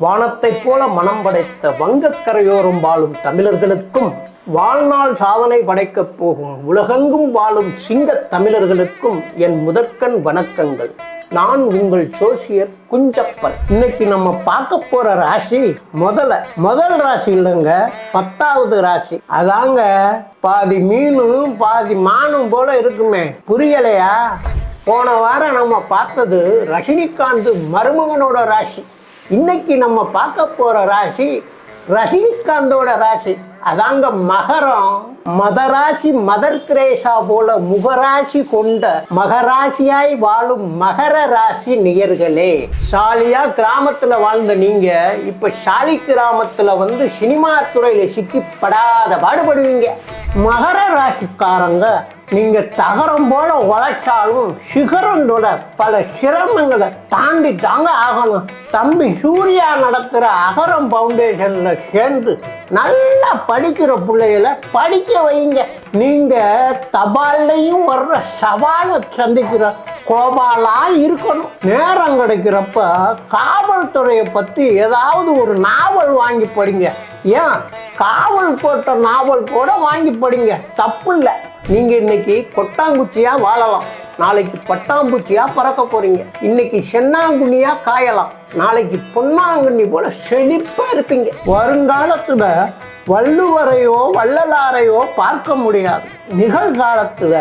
வானத்தைப் போல மனம் படைத்த வங்கக்கரையோரம் வாழும் தமிழர்களுக்கும், வாழ்நாள் சாதனை படைக்கப் போகும் உலகெங்கும் வாழும் சிங்க தமிழர்களுக்கும் என் முதற்கண் வணக்கங்கள். நான் உங்கள் ஜோசியர் குஞ்சப்பன். இன்னைக்கு நம்ம பார்க்க போற ராசி முதல் ராசி இல்லைங்க, 10வது ராசி. அதாங்க பாதி மீனும் பாதி மானும் போல இருக்குமே, புரியலையா? போன வாரம் நம்ம பார்த்தது ரஜினிகாந்த் மருமகனோட ராசி. இன்னைக்கு நம்ம பார்க்க போற ராசி ரஜினிகாந்தோட ராசி. அதாங்க மகரம். மதராசி மதர் திரேசா போல முகராசி கொண்ட மகராசியாய் வாழும் மகர ராசி நேயர்களே. ஷாலியா கிராமத்துல வாழ்ந்த நீங்க இப்ப ஷாலி கிராமத்துல வந்து சினிமா துறையில சிக்கி படாத பாடுபடுவீங்க. மகர ராசிக்காரங்க நீங்க தகரம் போல உழைச்சாலும் சிகரந்தோட பல சிரமங்களை தாண்டி தாங்க ஆகணும். தம்பி சூர்யா நடத்துற அகரம் பவுண்டேஷன்ல சேர்ந்து நல்லா படிக்கிற பிள்ளைகளை படிக்க வைங்க. நீங்க தபால்லையும் வர்ற சவாலை சந்திக்கிற கோபாலா இருக்கணும். நேரம் கிடைக்கிறப்ப காவல்துறையை பத்தி ஏதாவது ஒரு நாவல் வாங்கி படிங்க. ஏன், காவல் போட்ட நாவல் கூட வாங்கி படிங்க, தப்பு இல்லை. நீங்க இன்னைக்கு கொட்டாங்குச்சியா வாழலாம், நாளைக்கு பட்டாம்பூச்சியா பறக்க போறீங்க. இன்னைக்கு சென்னாங்குண்ணியா காயலாம், நாளைக்கு பொன்னாங்குண்ணி போல செழிப்பா இருப்பீங்க. வருங்காலத்துல வள்ளுவரையோ வள்ளலாரையோ பார்க்க முடியாது. நிகழ்காலத்துல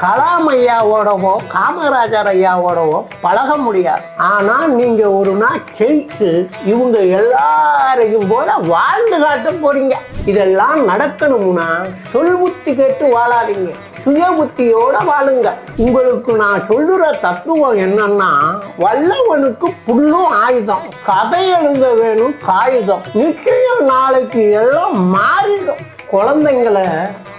கலாம் ஐயாவோடவோ காமராஜர் ஐயாவோடவோ பழக முடியாது. ஆனா நீங்க ஒரு நாள் ஜெயிச்சு இவங்க எல்லாரையும் போல வாழ்ந்து காட்ட போறீங்க. இதெல்லாம் நடக்கணும்னா சொல் புத்தி கேட்டு வாழாதீங்க, சுய புத்தியோட வாழுங்க. உங்களுக்கு நான் சொல்லுற தத்துவம் என்னன்னா, வல்லவனுக்கு புல்லும் ஆயுதம், கதை எழுத வேணும் காகிதம். நிச்சயம் நாளைக்கு எல்லாம் மாறிடும். குழந்தைங்களை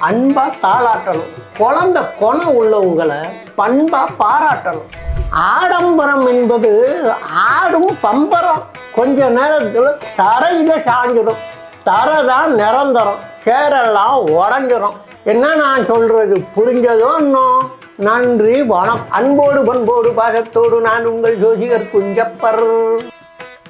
அன்பா தாளாட்டணும், குழந்தை குணம் உள்ளவங்களை பண்பா பாராட்டணும். ஆடம்பரம் என்பது ஆடும் பம்பரம், கொஞ்ச நேரத்தில் தரையில சாஞ்சிடும். தரைதான் நிரந்தரம், சேரெல்லாம் உடஞ்சிரும். என்ன நான் சொல்றது புரிஞ்சதோ இன்னும்? நன்றி, வணக்கம். அன்போடு பண்போடு பாசத்தோடு நான் உங்கள் ஜோசியர் குஞ்சப்பர்.